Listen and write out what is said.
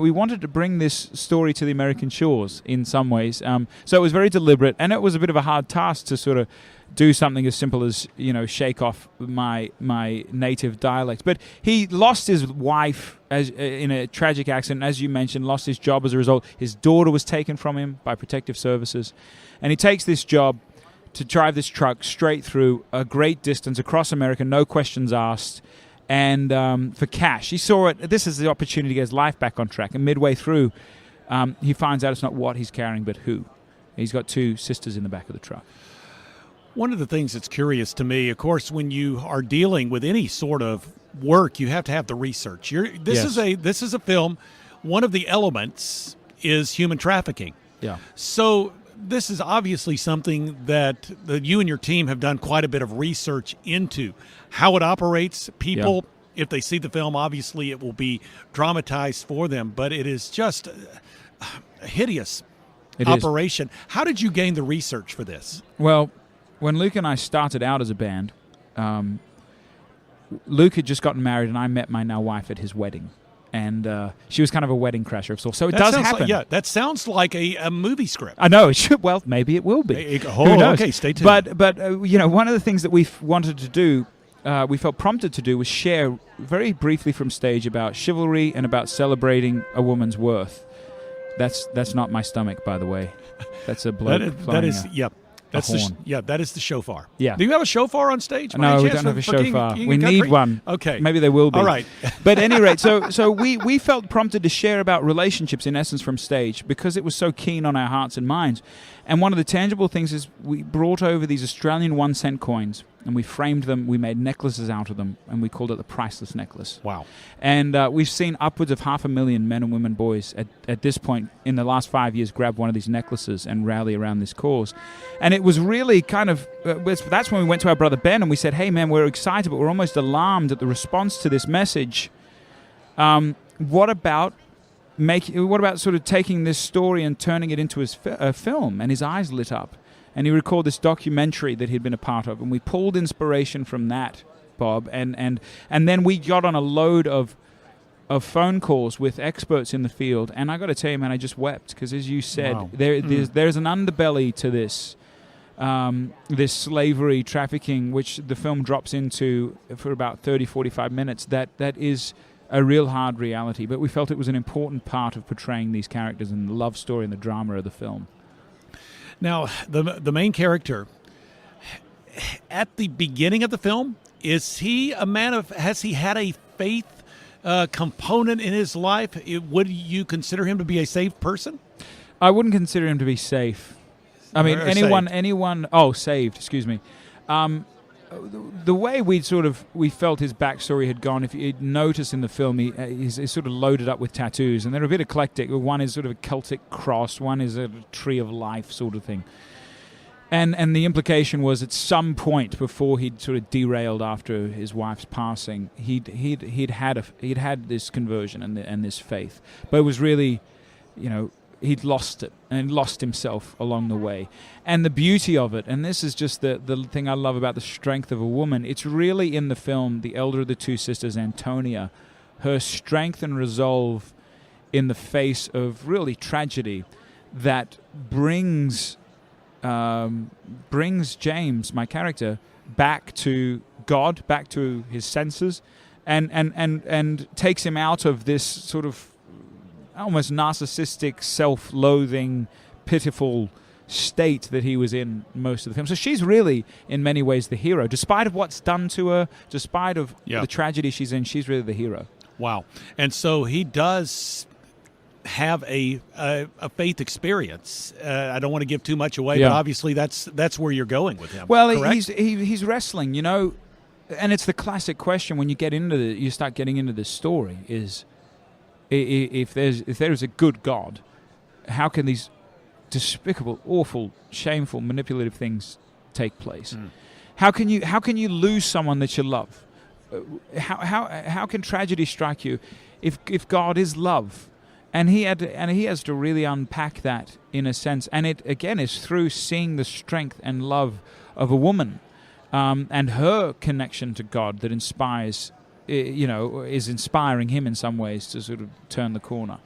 we wanted to bring this story to the American shores in some ways. So it was very deliberate, and it was a bit of a hard task to sort of do something as simple as, shake off my native dialect. But he lost his wife in a tragic accident, as you mentioned, lost his job as a result. His daughter was taken from him by protective services. And he takes this job to drive this truck straight through a great distance across America, no questions asked, and for cash. He saw it. This is the opportunity to get his life back on track. And midway through, he finds out it's not what he's carrying, but who. He's got 2 sisters in the back of the truck. One of the things that's curious to me, of course, when you are dealing with any sort of work, you have to have the research. This is a film. One of the elements is human trafficking. Yeah. So this is obviously something that you and your team have done quite a bit of research into. How it operates, people, if they see the film, obviously it will be dramatized for them, but it is just a hideous operation. How did you gain the research for this? Well, when Luke and I started out as a band, Luke had just gotten married, and I met my now wife at his wedding. And she was kind of a wedding crasher of sorts. So it does happen. That sounds like a movie script. I know. It should. Well, maybe it will be. Who knows? Okay, stay tuned. But one of the things that we wanted to do, we felt prompted to do, was share very briefly from stage about chivalry and about celebrating a woman's worth. That's not my stomach, by the way. That's a bloke that is horn. That is the shofar. Yeah. Do you have a shofar on stage? No, we don't have a shofar. We need one. Okay. Maybe there will be. All right. But at any rate, so we felt prompted to share about relationships, in essence, from stage, because it was so keen on our hearts and minds. And one of the tangible things is we brought over these Australian 1-cent coins, and we framed them. We made necklaces out of them, and we called it the Priceless necklace. Wow. And we've seen upwards of 500,000 men and women, boys, at this point in the last 5 years, grab one of these necklaces and rally around this cause. And it was really kind of, that's when we went to our brother Ben and we said, hey man, we're excited, but we're almost alarmed at the response to this message. What about sort of taking this story and turning it into a film? And his eyes lit up. And he recalled this documentary that he'd been a part of. And we pulled inspiration from that, Bob. And then we got on a load of phone calls with experts in the field. And I got to tell you, man, I just wept. Because as you said, wow. there's an underbelly to this. This slavery trafficking, which the film drops into for about 30, 45 minutes, that is a real hard reality. But we felt it was an important part of portraying these characters and the love story and the drama of the film. Now, the main character, at the beginning of the film, is he a man of, has he had a faith component in his life? Would you consider him to be a saved person? I wouldn't consider him to be safe. I mean, saved, excuse me. The way we felt his backstory had gone, if you'd notice in the film, he's sort of loaded up with tattoos, and they're a bit eclectic. One is sort of a Celtic cross, one is a tree of life sort of thing. And the implication was at some point before he'd sort of derailed after his wife's passing, he'd had this conversion and this faith, but it was really, he'd lost it and lost himself along the way. And the beauty of it, and this is just the thing I love about the strength of a woman, it's really in the film, the elder of the 2 sisters, Antonia, her strength and resolve in the face of really tragedy that brings James, my character, back to God, back to his senses, and takes him out of this sort of almost narcissistic, self-loathing, pitiful state that he was in most of the film. So she's really, in many ways, the hero. Despite of what's done to her, despite of the tragedy she's in, she's really the hero. Wow. And so he does have a faith experience. I don't want to give too much away, but obviously that's where you're going with him. Well, correct? he's wrestling, and it's the classic question when you start getting into this story is, if there is a good God, how can these despicable, awful, shameful, manipulative things take place? How can you lose someone that you love? How can tragedy strike you if God is love? And he has to really unpack that in a sense. And it again is through seeing the strength and love of a woman and her connection to God that inspires. Is inspiring him in some ways to sort of turn the corner.